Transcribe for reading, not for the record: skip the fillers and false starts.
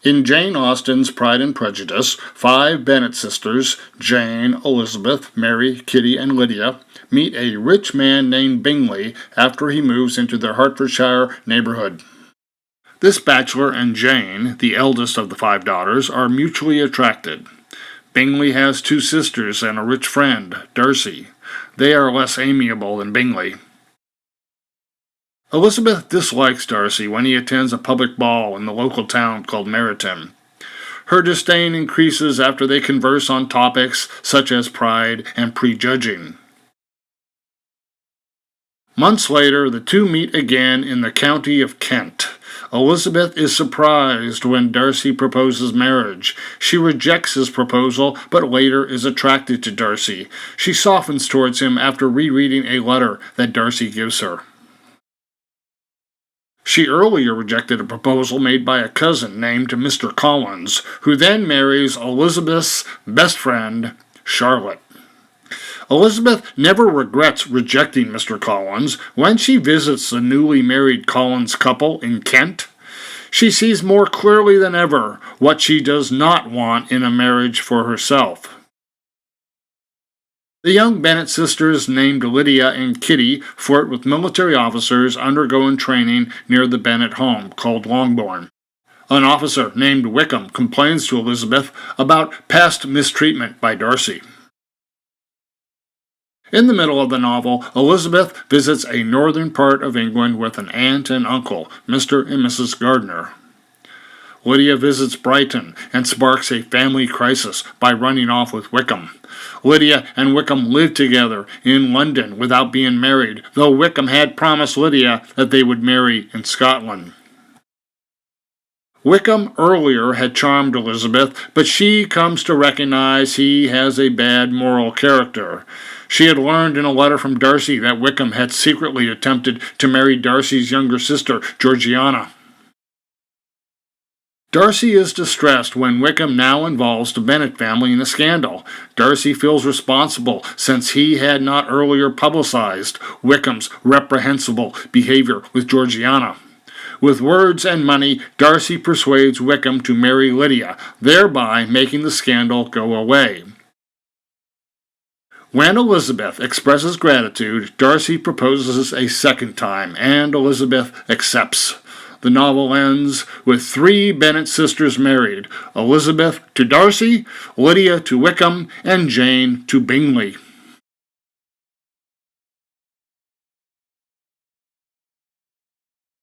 In Jane Austen's Pride and Prejudice, 5 Bennet sisters, Jane, Elizabeth, Mary, Kitty, and Lydia, meet a rich man named Bingley after he moves into their Hertfordshire neighborhood. This bachelor and Jane, the eldest of the 5 daughters, are mutually attracted. Bingley has 2 sisters and a rich friend, Darcy. They are less amiable than Bingley. Elizabeth dislikes Darcy when he attends a public ball in the local town called Meryton. Her disdain increases after they converse on topics such as pride and prejudging. Months later, the two meet again in the county of Kent. Elizabeth is surprised when Darcy proposes marriage. She rejects his proposal, but later is attracted to Darcy. She softens towards him after rereading a letter that Darcy gives her. She earlier rejected a proposal made by a cousin named Mr. Collins, who then marries Elizabeth's best friend, Charlotte. Elizabeth never regrets rejecting Mr. Collins. When she visits the newly married Collins couple in Kent, she sees more clearly than ever what she does not want in a marriage for herself. The young Bennet sisters, named Lydia and Kitty, flirt with military officers undergoing training near the Bennet home, called Longbourn. An officer named Wickham complains to Elizabeth about past mistreatment by Darcy. In the middle of the novel, Elizabeth visits a northern part of England with an aunt and uncle, Mr. and Mrs. Gardiner. Lydia visits Brighton and sparks a family crisis by running off with Wickham. Lydia and Wickham live together in London without being married, though Wickham had promised Lydia that they would marry in Scotland. Wickham earlier had charmed Elizabeth, but she comes to recognize he has a bad moral character. She had learned in a letter from Darcy that Wickham had secretly attempted to marry Darcy's younger sister, Georgiana. Darcy is distressed when Wickham now involves the Bennet family in a scandal. Darcy feels responsible since he had not earlier publicized Wickham's reprehensible behavior with Georgiana. With words and money, Darcy persuades Wickham to marry Lydia, thereby making the scandal go away. When Elizabeth expresses gratitude, Darcy proposes a second time, and Elizabeth accepts. The novel ends with 3 Bennet sisters married, Elizabeth to Darcy, Lydia to Wickham, and Jane to Bingley.